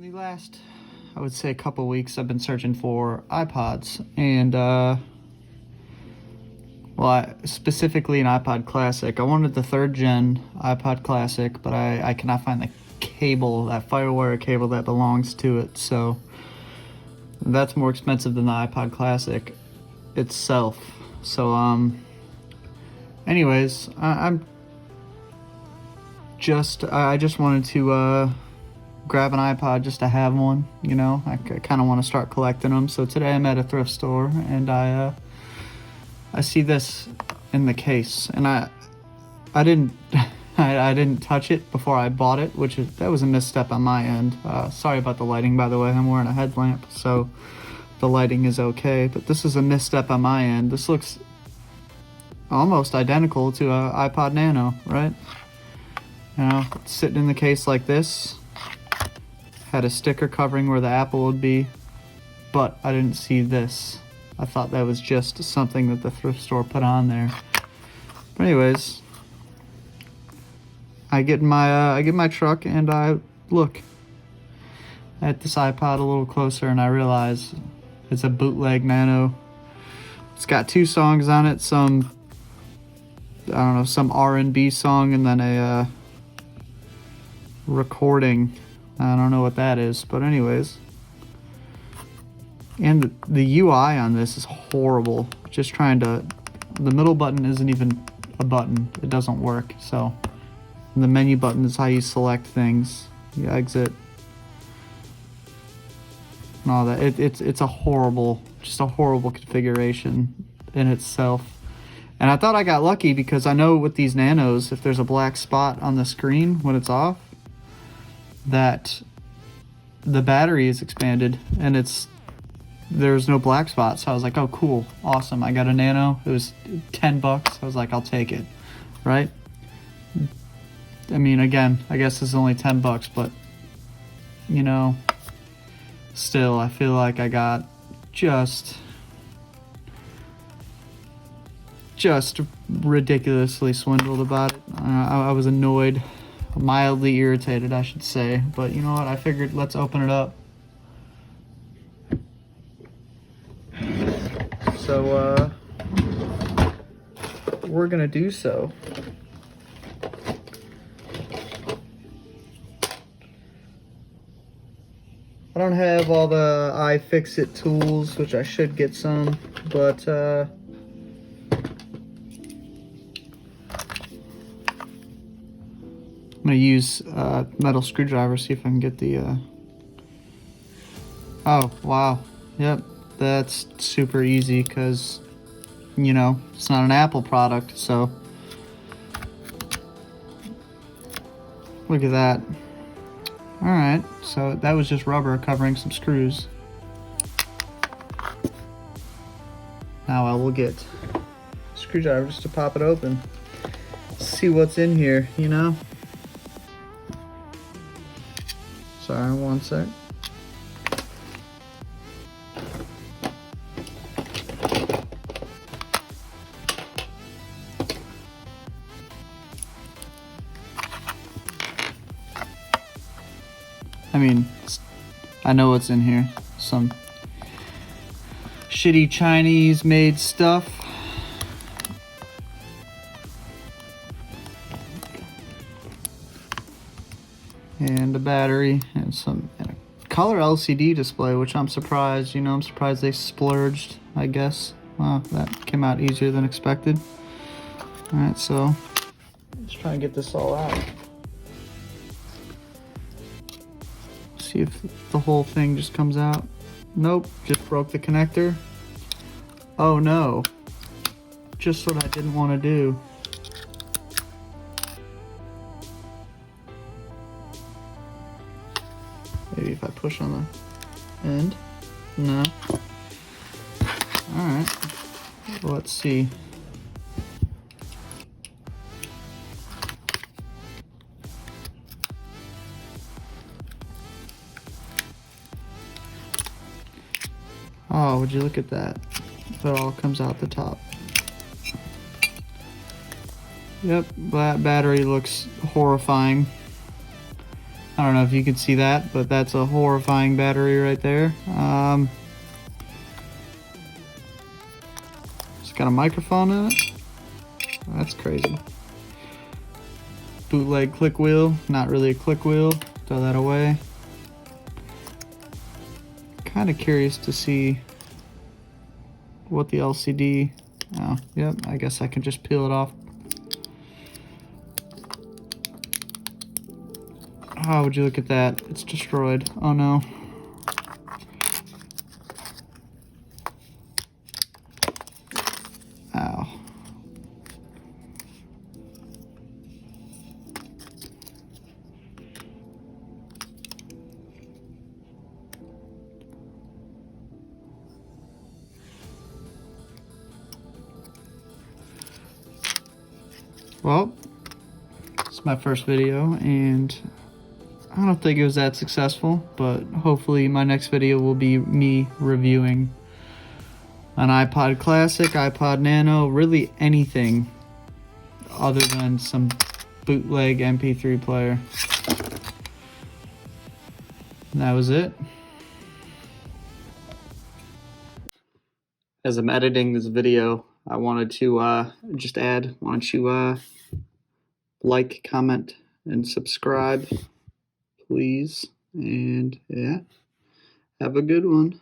the last, I would say, couple weeks, I've been searching for iPods, and specifically an iPod Classic. I wanted the third gen iPod Classic, but I cannot find the cable, that Firewire cable that belongs to it. So that's more expensive than the iPod Classic itself. So anyways, I just wanted to grab an iPod just to have one, you know. I kind of want to start collecting them. So today I'm at a thrift store and I see this in the case, and I didn't I didn't touch it before I bought it, that was a misstep on my end. Sorry about the lighting, by the way. I'm wearing a headlamp, so the lighting is okay, but this is a misstep on my end. This looks almost identical to a iPod Nano, right? You know, sitting in the case like this. Had a sticker covering where the Apple would be, but I didn't see this. I thought that was just something that the thrift store put on there. But anyways, I get in my truck and I look at this iPod a little closer and I realize it's a bootleg nano. It's got 2 songs on it, some R&B song, and then a recording. I don't know what that is, but anyways. And the UI on this is horrible. The middle button isn't even a button. It doesn't work. So the menu button is how you select things. You exit and all that. It's a horrible configuration in itself. And I thought I got lucky because I know with these nanos, if there's a black spot on the screen when it's off, that the battery is expanded and there's no black spot. So I was like, oh cool, awesome, I got a nano. It was $10. I was like, I'll take it, right? I mean, again, I guess it's only $10, but you know, still I feel like I got just ridiculously swindled about it. I was annoyed, mildly irritated, I should say, but you know what, I figured let's open it up. So we're gonna do so. I don't have all the iFixit tools, which I should get some, but I'm gonna use a metal screwdriver, see if I can get the oh wow, yep, that's super easy because, you know, it's not an Apple product. So look at that. All right, so that was just rubber covering some screws. Now I will get screwdrivers to pop it open, see what's in here, you know. Sorry, one sec. I mean, I know what's in here. Some shitty Chinese made stuff. And a battery and a color LCD display, which I'm surprised, you know, I'm surprised they splurged, I guess. Wow, that came out easier than expected. All right, so let's try and get this all out. See if the whole thing just comes out. Nope, just broke the connector. Oh no, just what I didn't want to do. Maybe if I push on the end. No. Alright, let's see. Oh, would you look at that? It all comes out the top. Yep, that battery looks horrifying. I I don't know if you could see that, but that's a horrifying battery right there. It's got a microphone in it. That's crazy. Bootleg click wheel, not really a click wheel. Throw that away. Kind of curious to see what the LCD. Oh, yep, I guess I can just peel it off. Oh, would you look at that? It's destroyed. Oh no. Ow. Well, it's my first video, and I don't think it was that successful, but hopefully my next video will be me reviewing an iPod Classic, iPod Nano, really anything other than some bootleg MP3 player. And that was it. As I'm editing this video, I wanted to just add, why don't you like, comment, and subscribe, please. And yeah, have a good one.